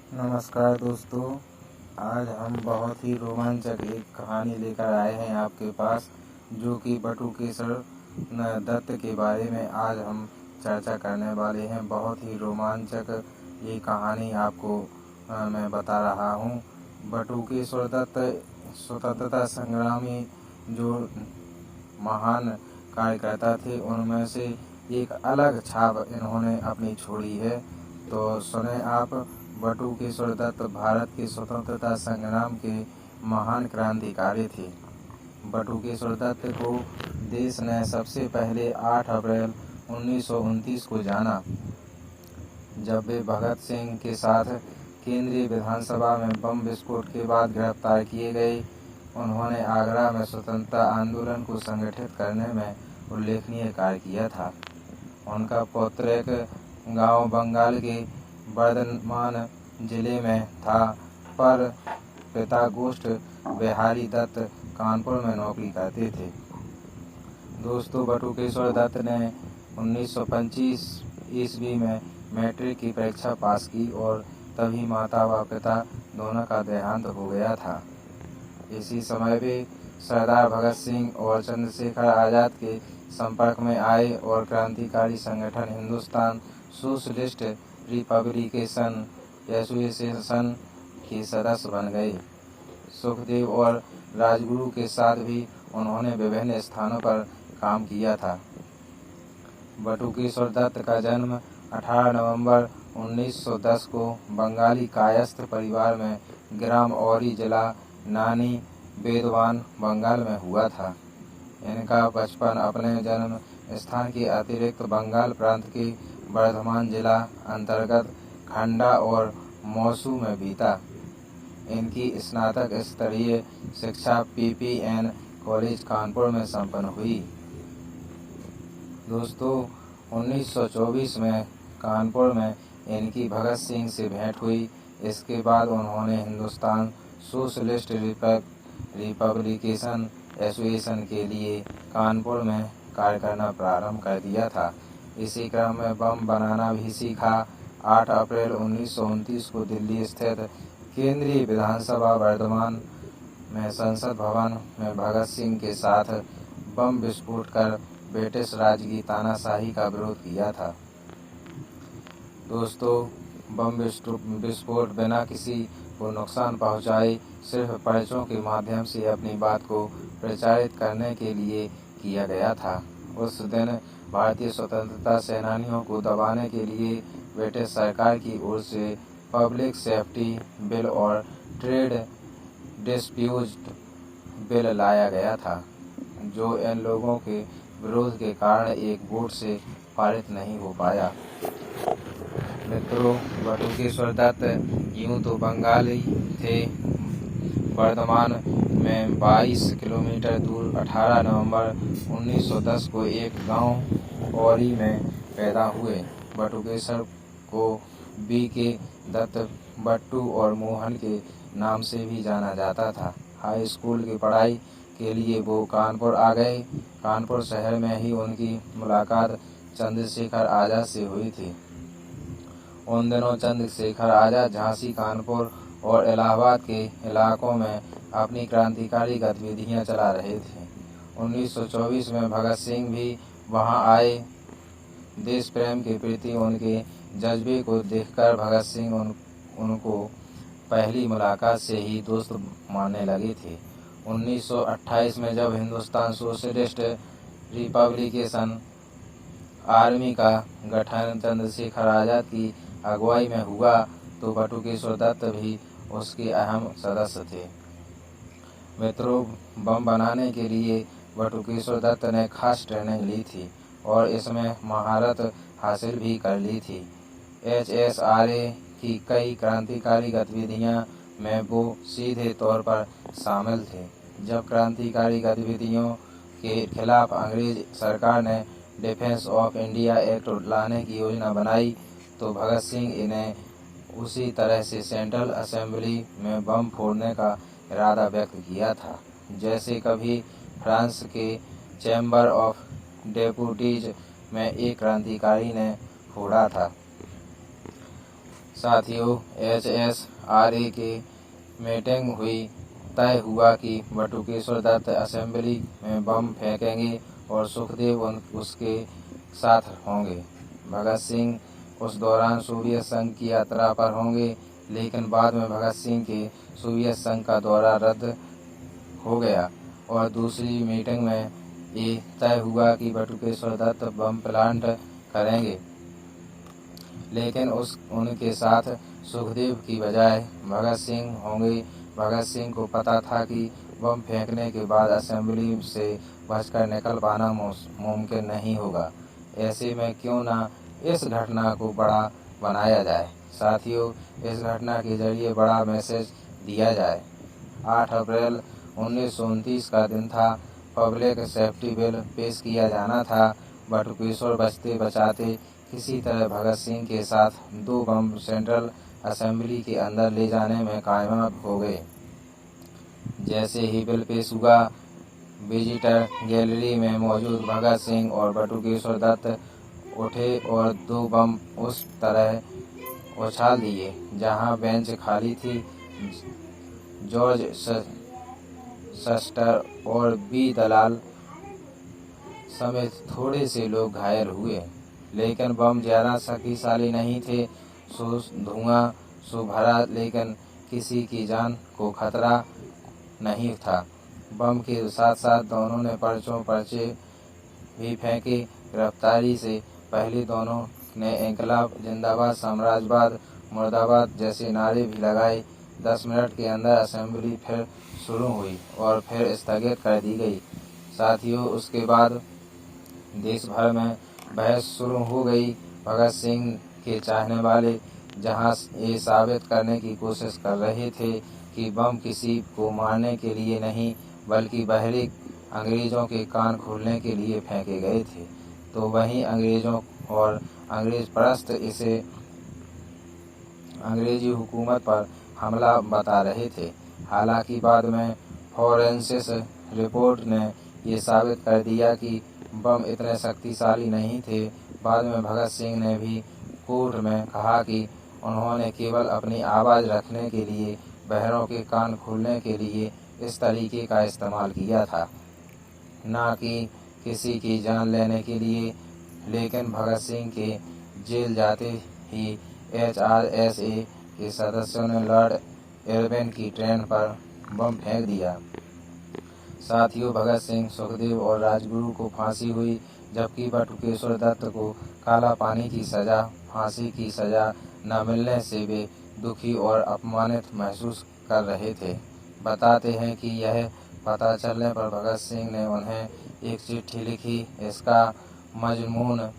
नमस्कार दोस्तों, आज हम बहुत ही रोमांचक एक कहानी लेकर आए हैं आपके पास, जो कि बटुकेश्वर दत्त के बारे में आज हम चर्चा करने वाले हैं। बहुत ही रोमांचक ये कहानी आपको मैं बता रहा हूँ। बटुकेश्वर दत्त स्वतंत्रता संग्रामी जो महान कार्यकर्ता थे, उनमें से एक अलग छाप इन्होंने अपनी छोड़ी है। तो सुने आप। बटुकेश्वर दत्त भारत के स्वतंत्रता संग्राम के महान क्रांतिकारी थे। बटुकेश्वर दत्त को देश ने सबसे पहले 8 अप्रैल 1929 को जाना, जब वे भगत सिंह के साथ केंद्रीय विधानसभा में बम विस्फोट के बाद गिरफ्तार किए गए। उन्होंने आगरा में स्वतंत्रता आंदोलन को संगठित करने में उल्लेखनीय कार्य किया था। उनका पौतृक गांव बंगाल के बर्धमान जिले में था, पर पिता गोष्ठ बिहारी दत्त कानपुर में नौकरी करते थे। दोस्तों, बटुकेश्वर दत्त ने 1925 ईस्वी में मैट्रिक की परीक्षा पास की और तभी माता व पिता दोनों का देहांत हो गया था। इसी समय वे सरदार भगत सिंह और चंद्रशेखर आज़ाद के संपर्क में आए और क्रांतिकारी संगठन हिंदुस्तान सोशलिस्ट रिपब्लिकेशन एसोसिएशन के सदस्य बन गए। सुखदेव और राजगुरु के साथ भी उन्होंने विभिन्न स्थानों पर काम किया था। बटुकेश्वर दत्त का जन्म 18 नवंबर 1910 को बंगाली कायस्थ परिवार में ग्राम औरी, जिला नानी बेदवान, बंगाल में हुआ था। इनका बचपन अपने जन्म स्थान के अतिरिक्त बंगाल प्रांत के बर्धमान जिला अंतर्गत खंडा और मौसू में बीता। इनकी स्नातक स्तरीय शिक्षा पीपीएन कॉलेज कानपुर में संपन्न हुई। दोस्तों, 1924 में कानपुर में इनकी भगत सिंह से भेंट हुई। इसके बाद उन्होंने हिंदुस्तान सोशलिस्ट रिपब्लिकेशन एसोसिएशन के लिए कानपुर में कार्य करना प्रारंभ कर दिया था। इसी क्रम में बम बनाना भी सीखा। 8 अप्रैल 1929 को दिल्ली स्थित केंद्रीय विधानसभा वर्धमान में संसद भवन में भगत सिंह के साथ बम विस्फोट कर ब्रिटिश राज की तानाशाही का विरोध किया था। दोस्तों, बम विस्फोट बिना किसी को नुकसान पहुंचाए सिर्फ पर्चों के माध्यम से अपनी बात को प्रचारित करने के लिए किया गया था। उस दिन भारतीय स्वतंत्रता सेनानियों को दबाने के लिए ब्रिटिश सरकार की ओर से पब्लिक सेफ्टी बिल और ट्रेड डिस्प्यूट बिल लाया गया था, जो इन लोगों के विरोध के कारण एक वोट से पारित नहीं हो पाया। मित्रों, बटुकेश्वर दत्त यूं तो बंगाली थे। वर्धमान में 22 किलोमीटर दूर 18 नवंबर 1910 को एक गांव औरी में पैदा हुए। बटुकेश्वर को B.K. दत्त, बट्टू और मोहन के नाम से भी जाना जाता था। हाई स्कूल की पढ़ाई के लिए वो कानपुर आ गए। कानपुर शहर में ही उनकी मुलाकात चंद्रशेखर आज़ाद से हुई थी। उन दिनों चंद्रशेखर आज़ाद झांसी, कानपुर और इलाहाबाद के इलाकों में अपनी क्रांतिकारी गतिविधियां चला रहे थे। 1924 में भगत सिंह भी वहां आए। देश प्रेम के प्रति उनके जज्बे को देखकर भगत सिंह उनको पहली मुलाकात से ही दोस्त मानने लगे थे। 1928 में जब हिंदुस्तान सोशलिस्ट रिपब्लिकेशन आर्मी का गठन चंद्रशेखर आज़ाद की अगुवाई में हुआ, तो बटुकेश्वर दत्त भी उसके अहम सदस्य थे। मित्रों, बम बनाने के लिए बटुकेश्वर दत्त ने खास ट्रेनिंग ली थी और इसमें महारत हासिल भी कर ली थी। HSRA की कई क्रांतिकारी गतिविधियां में वो सीधे तौर पर शामिल थे। जब क्रांतिकारी गतिविधियों के खिलाफ अंग्रेज सरकार ने डिफेंस ऑफ इंडिया एक्ट लाने की योजना बनाई, तो भगत सिंह इन्हें उसी तरह से सेंट्रल असेंबली में बम फोड़ने का इरादा व्यक्त किया था, जैसे कभी फ्रांस के चैम्बर ऑफ डेपुटीज में एक क्रांतिकारी ने फोड़ा था। साथियों, HSRA की मीटिंग हुई। तय हुआ कि बटुकेश्वर दत्त असेंबली में बम फेंकेंगे और सुखदेव उसके साथ होंगे। भगत सिंह उस दौरान सोवियत संघ की यात्रा पर होंगे, लेकिन बाद में भगत सिंह के सोवियत संघ का दौरा रद्द हो गया और दूसरी मीटिंग में ये तय हुआ कि बटुकेश्वर दत्त बम प्लांट करेंगे, लेकिन उनके साथ सुखदेव की बजाय भगत सिंह होंगे। भगत सिंह को पता था कि बम फेंकने के बाद असेंबली से बचकर निकल पाना मुमकिन नहीं होगा। ऐसे में क्यों न इस घटना को बड़ा बनाया जाए। साथियों, इस घटना के जरिए बड़ा मैसेज दिया जाए। 8 अप्रैल 1929 का दिन था। पब्लिक सेफ्टी बिल पेश किया जाना था। बटुकेश्वर बचते बचाते किसी तरह भगत सिंह के साथ 2 बम सेंट्रल असेंबली के अंदर ले जाने में कामयाब हो गए। जैसे ही बिल पेश हुआ, विजिटर गैलरी में मौजूद भगत सिंह और बटुकेश्वर दत्त उठे और 2 बम उस तरह उछाल दिए जहां बेंच खाली थी। जॉर्ज शस्टर और बी दलाल समेत थोड़े से लोग घायल हुए, लेकिन बम ज्यादा शक्तिशाली नहीं थे। धुआं सो भरा, लेकिन किसी की जान को खतरा नहीं था। बम के साथ साथ दोनों ने पर्चे भी फेंके। गिरफ्तारी से पहले दोनों ने इंकलाब जिंदाबाद, साम्राज्यवाद मुर्दाबाद जैसे नारे भी लगाए। 10 मिनट के अंदर असेंबली फिर शुरू हुई और फिर स्थगित कर दी गई। साथियों, उसके बाद देश भर में बहस शुरू हो गई। भगत सिंह के चाहने वाले जहां ये साबित करने की कोशिश कर रहे थे कि बम किसी को मारने के लिए नहीं, बल्कि बहरे अंग्रेजों के कान खोलने के लिए फेंके गए थे, तो वहीं अंग्रेजों और अंग्रेज परस्त इसे अंग्रेजी हुकूमत पर हमला बता रहे थे। हालांकि बाद में फॉरेंसिक रिपोर्ट ने ये साबित कर दिया कि बम इतने शक्तिशाली नहीं थे। बाद में भगत सिंह ने भी कोर्ट में कहा कि उन्होंने केवल अपनी आवाज़ रखने के लिए, बहरों के कान खोलने के लिए इस तरीके का इस्तेमाल किया था, न कि किसी की जान लेने के लिए। लेकिन भगत सिंह के जेल जाते ही HRSA के सदस्यों ने लॉर्ड इरविन की ट्रेन पर बम फेंक दिया। साथियों, भगत सिंह, सुखदेव और राजगुरु को फांसी हुई, जबकि बटुकेश्वर दत्त को काला पानी की सजा, फांसी की सजा न मिलने से वे दुखी और अपमानित महसूस कर रहे थे। बताते हैं कि यह पता चलने पर भगत सिंह ने उन्हें एक चिट्ठी लिखी। इसका मजमून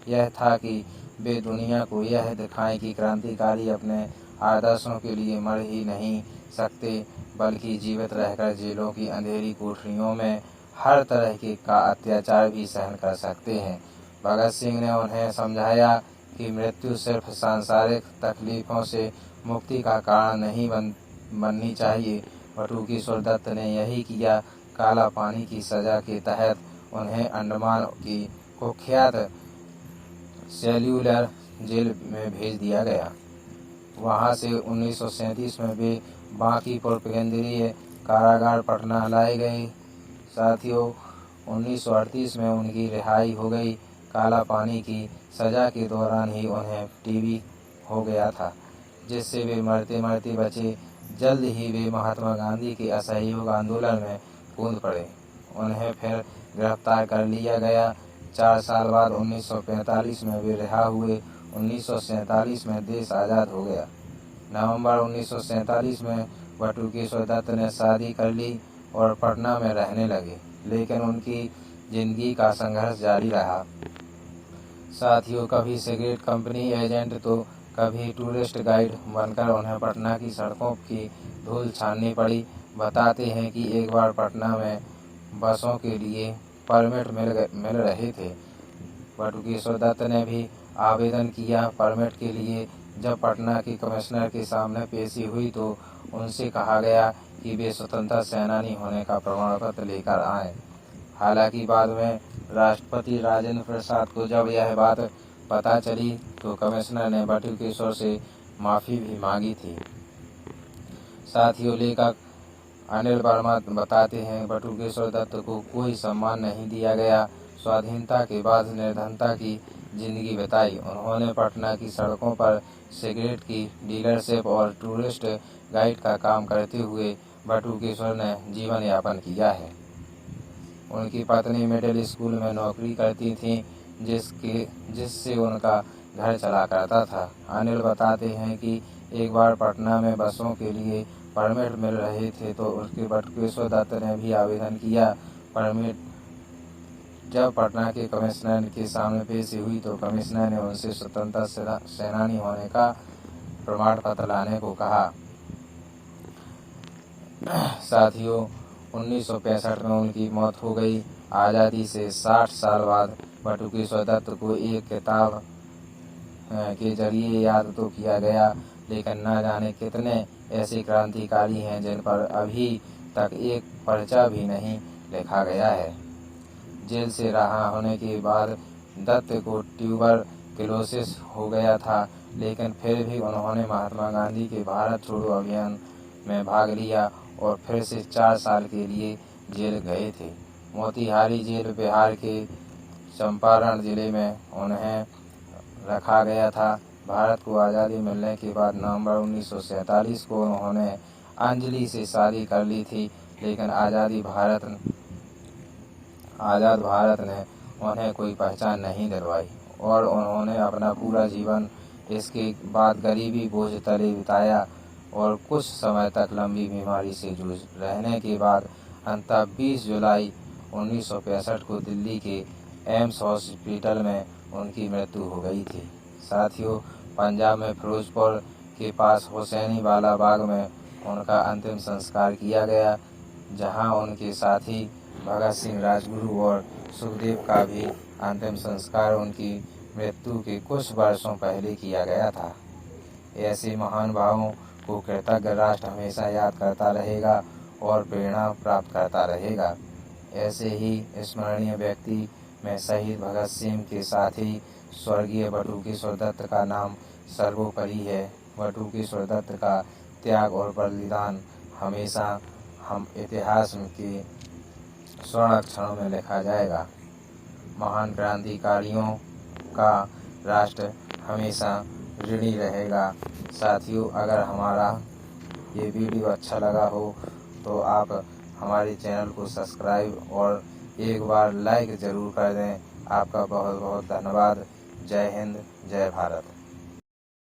यह था कि वे दुनिया को यह दिखाएं कि क्रांतिकारी अपने आदर्शों के लिए मर ही नहीं सकते, बल्कि जीवित रहकर जेलों की अंधेरी कोठरियों में हर तरह के का अत्याचार भी सहन कर सकते हैं। भगत सिंह ने उन्हें समझाया कि मृत्यु सिर्फ सांसारिक तकलीफों से मुक्ति का कारण नहीं बननी चाहिए। बटुकेश्वर दत्त ने यही किया। काला पानी की सजा के तहत उन्हें अंडमान की कुख्यात सेल्यूलर जेल में भेज दिया गया। वहां से 1937 में वे बांकीपुर केंद्रीय कारागार पटना लाए गए। साथियों, 1938 में उनकी रिहाई हो गई। काला पानी की सजा के दौरान ही उन्हें टीबी हो गया था, जिससे वे मरते मरते बचे। जल्द ही वे महात्मा गांधी के असहयोग आंदोलन में कूद पड़े। उन्हें फिर गिरफ्तार कर लिया गया। 4 साल बाद 1945 में वे रिहा हुए। 1947 में देश आज़ाद हो गया। नवंबर 1947 में बटुकेश्वर दत्त ने शादी कर ली और पटना में रहने लगे, लेकिन उनकी जिंदगी का संघर्ष जारी रहा। साथियों, कभी सिगरेट कंपनी एजेंट तो कभी टूरिस्ट गाइड बनकर उन्हें पटना की सड़कों की धूल छाननी पड़ी। बताते हैं कि एक बार पटना में बसों के लिए परमिट मिल रहे थे। बटुकेश्वर दत्त ने भी आवेदन किया परमिट के लिए। जब पटना के कमिश्नर के सामने पेशी हुई तो उनसे कहा गया कि वे स्वतंत्रता सेनानी होने का प्रमाण पत्र लेकर आएं। हालांकि बाद में राष्ट्रपति राजेंद्र प्रसाद को जब यह बात पता चली तो कमिश्नर ने बटुकेश्वर से माफ़ी भी मांगी थी। साथियों, लेखक अनिल वर्मा बताते हैं, बटुकेश्वर दत्त को कोई सम्मान नहीं दिया गया। स्वाधीनता के बाद निर्धनता की जिंदगी बिताई। उन्होंने पटना की सड़कों पर सिगरेट की डीलरशिप और टूरिस्ट गाइड का काम करते हुए बटुकेश्वर ने जीवन यापन किया है। उनकी पत्नी मिडिल स्कूल में नौकरी करती थी, जिससे उनका घर चला करता था। अनिल बताते हैं कि एक बार पटना में बसों के लिए परमिट मिल रहे थे तो उसके बटुकेश्वर दत्त ने भी आवेदन किया। परमिट जब पटना के कमिश्नर के सामने पेश हुई तो कमिश्नर ने उनसे स्वतंत्रता सेनानी होने का प्रमाण पत्र लाने को कहा। साथियों, 1965 में उनकी मौत हो गई। आज़ादी से 60 साल बाद बटुकेश्वर दत्त को एक किताब के जरिए याद तो किया गया, लेकिन न जाने कितने ऐसे क्रांतिकारी हैं जिन पर अभी तक एक पर्चा भी नहीं लिखा गया है। जेल से रहा होने के बाद दत्त को ट्यूबरक्लोसिस हो गया था, लेकिन फिर भी उन्होंने महात्मा गांधी के भारत छोड़ो अभियान में भाग लिया और फिर से 4 साल के लिए जेल गए थे। मोतिहारी जेल बिहार के चंपारण जिले में उन्हें रखा गया था। भारत को आज़ादी मिलने के बाद नवंबर 1947 को उन्होंने अंजलि से शादी कर ली थी, लेकिन आज़ाद भारत ने उन्हें कोई पहचान नहीं दिलवाई और उन्होंने अपना पूरा जीवन इसके बाद गरीबी बोझ तले बिताया और कुछ समय तक लंबी बीमारी से जूझ रहने के बाद अंततः 20 जुलाई 1965 को दिल्ली के एम्स हॉस्पिटल में उनकी मृत्यु हो गई थी। साथियों, पंजाब में फिरोजपुर के पास हुसैनी वाला बाग में उनका अंतिम संस्कार किया गया, जहां उनके साथी भगत सिंह, राजगुरु और सुखदेव का भी अंतिम संस्कार उनकी मृत्यु के कुछ वर्षों पहले किया गया था। ऐसे महान भावों को कृतज्ञ राष्ट्र हमेशा याद करता रहेगा और प्रेरणा प्राप्त करता रहेगा। ऐसे ही स्मरणीय व्यक्ति में शहीद भगत सिंह के साथी स्वर्गीय बटुकेश्वर दत्त का नाम सर्वोपरि है। बटुकेश्वर दत्त का त्याग और बलिदान हमेशा हम इतिहास के स्वर्ण अक्षरों में लिखा जाएगा। महान क्रांतिकारियों का राष्ट्र हमेशा ऋणी रहेगा। साथियों, अगर हमारा ये वीडियो अच्छा लगा हो तो आप हमारे चैनल को सब्सक्राइब और एक बार लाइक ज़रूर कर दें। आपका बहुत बहुत धन्यवाद। जय हिंद, जय भारत।